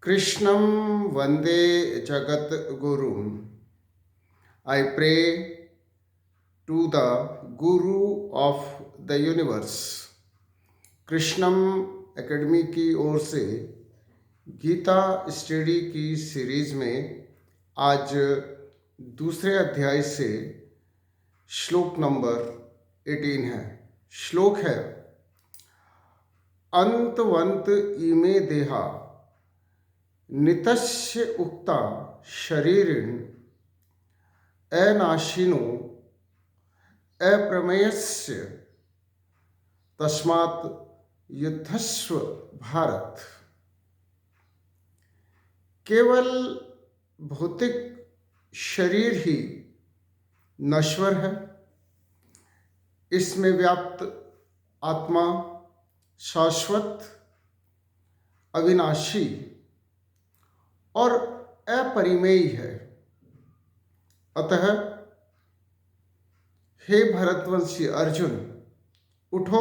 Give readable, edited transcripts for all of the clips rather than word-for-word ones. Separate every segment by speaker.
Speaker 1: Krishnam Vande Jagat Gurum. I pray to the Guru of the universe. Krishnam academy की ओर से Gita study की series में आज दूसरे अध्याय से श्लोक नंबर 18 है। श्लोक है, अंतवंत इमे देहा नितस्य उक्ता शरीरिण अनाशिनो अप्रमेयस्य तस्मात् युद्धस्व भारत। केवल भौतिक शरीर ही नश्वर है, इसमें व्याप्त आत्मा शाश्वत, अविनाशी और अपरिमेय है। अतः हे भरतवंशी अर्जुन, उठो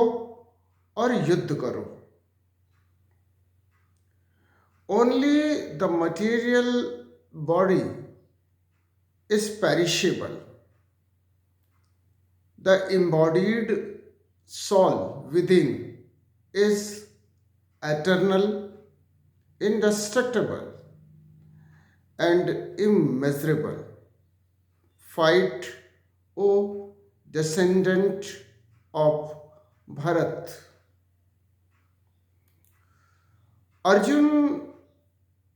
Speaker 1: और युद्ध करो। Only the material body is perishable, the embodied soul within is eternal, indestructible and immeasurable. Fight, O descendant of Bharat। Arjun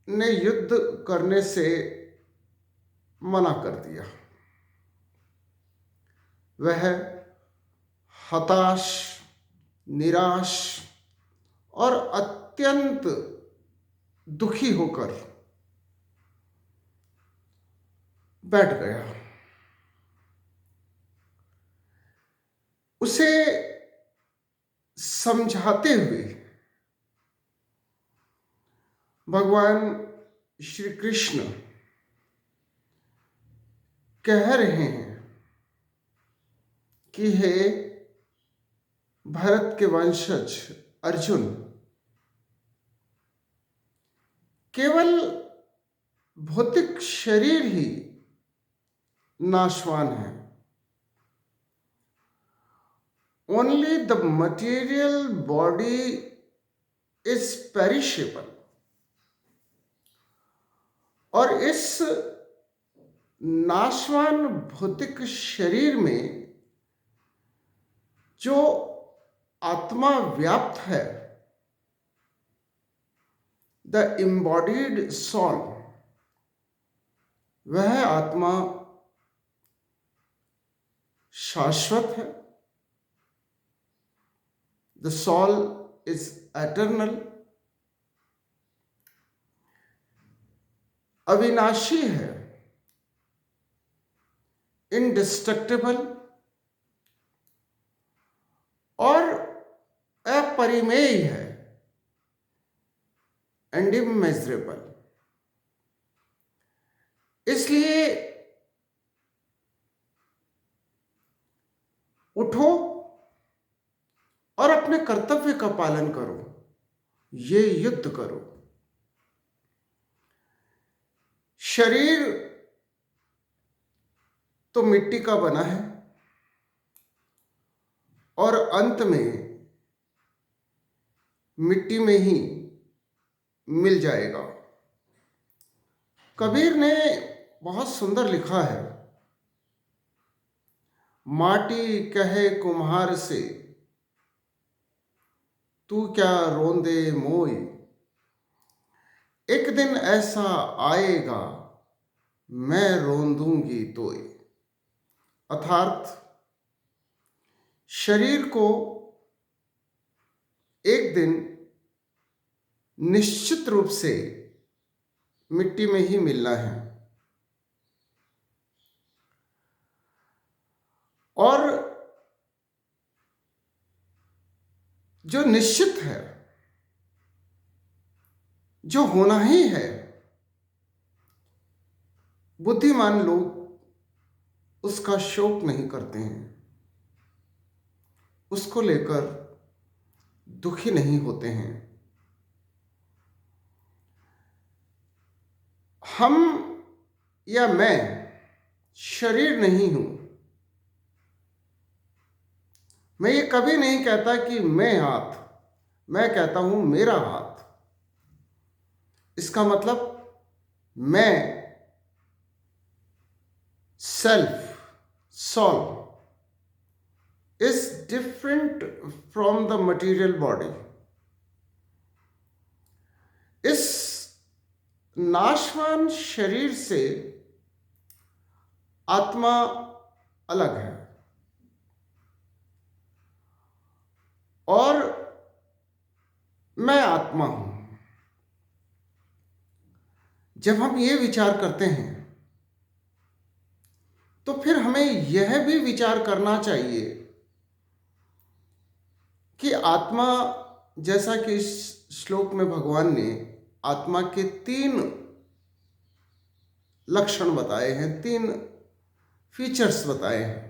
Speaker 1: ने युद्ध करने से मना कर दिया। वह हताश, निराश और अत्यंत दुखी होकर बैठ गया। उसे समझाते हुए भगवान श्री कृष्ण कह रहे हैं कि हे भरत के वंशज अर्जुन, केवल भौतिक शरीर ही नाशवान है। Only the material body is perishable. और इस नाशवान भौतिक शरीर में जो आत्मा व्याप्त है, द एम्बॉडीड सॉल, वह आत्मा शाश्वत है। द सॉल इज एटर्नल, अविनाशी है, इंडिस्ट्रक्टिबल और अपरिमेय है, एंड इमेजरेबल। इसलिए उठो और अपने कर्तव्य का पालन करो, ये युद्ध करो। शरीर तो मिट्टी का बना है और अंत में मिट्टी में ही मिल जाएगा। कबीर ने बहुत सुंदर लिखा है, माटी कहे कुम्हार से तू क्या रोंदे मोई, एक दिन ऐसा आएगा मैं रोंदूंगी तोय। अर्थात शरीर को एक दिन निश्चित रूप से मिट्टी में ही मिलना है। और जो निश्चित है, जो होना ही है, बुद्धिमान लोग उसका शोक नहीं करते हैं, उसको लेकर दुखी नहीं होते हैं। हम या मैं शरीर नहीं हूं। मैं ये कभी नहीं कहता कि मैं हाथ, मैं कहता हूं मेरा हाथ। इसका मतलब मैं, self, soul is different from the material body. इस नाशवान शरीर से आत्मा अलग है और मैं आत्मा हूं। जब हम ये विचार करते हैं तो फिर हमें यह भी विचार करना चाहिए कि आत्मा, जैसा कि इस श्लोक में भगवान ने आत्मा के 3 लक्षण बताए हैं, 3 फीचर्स बताए हैं।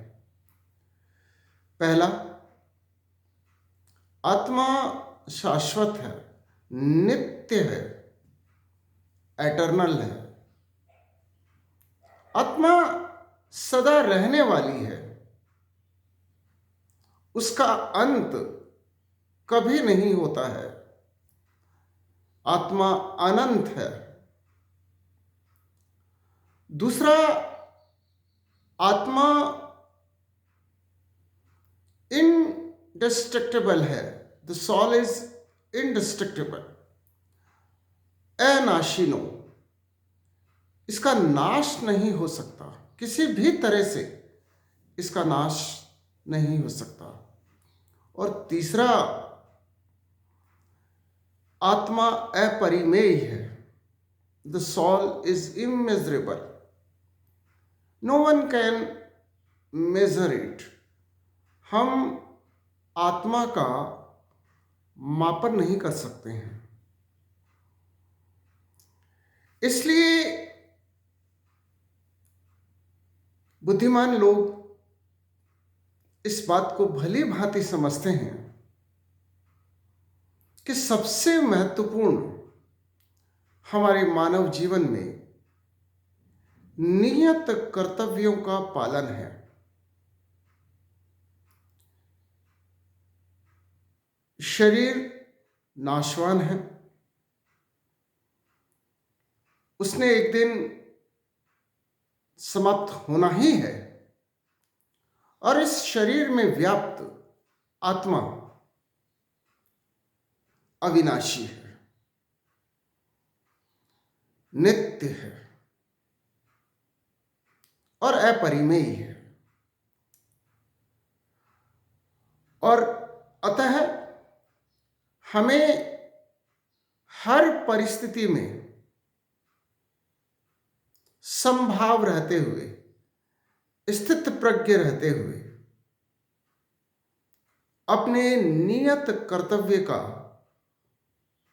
Speaker 1: पहला, आत्मा शाश्वत है, नित्य है, एटर्नल है। आत्मा सदा रहने वाली है, उसका अंत कभी नहीं होता है। आत्मा अनंत है। दूसरा, आत्मा इनडिस्ट्रक्टिबल है। द सोल इज इनडिस्ट्रक्टिबल, अनाशीनो। इसका नाश नहीं हो सकता, किसी भी तरह से इसका नाश नहीं हो सकता। और तीसरा, आत्मा अपरिमेय है। The soul is immeasurable, no one can measure it. हम आत्मा का मापन नहीं कर सकते हैं। इसलिए बुद्धिमान लोग इस बात को भली भांति समझते हैं कि सबसे महत्वपूर्ण हमारे मानव जीवन में नियत कर्तव्यों का पालन है। शरीर नाशवान है, उसने एक दिन समाप्त होना ही है। और इस शरीर में व्याप्त आत्मा अविनाशी है, नित्य है और अपरिमेय है। और अतः हमें हर परिस्थिति में समभाव रहते हुए, स्थित प्रज्ञ रहते हुए अपने नियत कर्तव्य का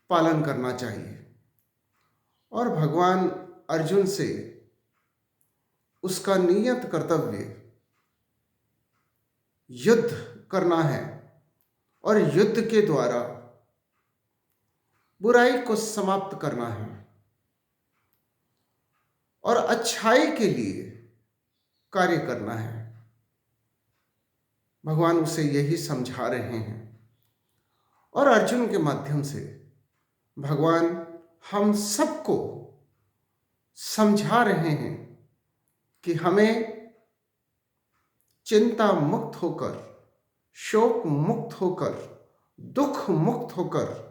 Speaker 1: पालन करना चाहिए। और भगवान अर्जुन से उसका नियत कर्तव्य युद्ध करना है और युद्ध के द्वारा बुराई को समाप्त करना है और अच्छाई के लिए कार्य करना है। भगवान उसे यही समझा रहे हैं और अर्जुन के माध्यम से भगवान हम सबको समझा रहे हैं कि हमें चिंता मुक्त होकर, शोक मुक्त होकर, दुख मुक्त होकर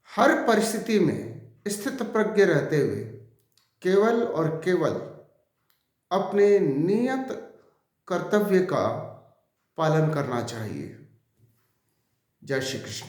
Speaker 1: हर परिस्थिति में स्थित प्रज्ञ रहते हुए केवल और केवल अपने नियत कर्तव्य का पालन करना चाहिए। जय श्री कृष्ण।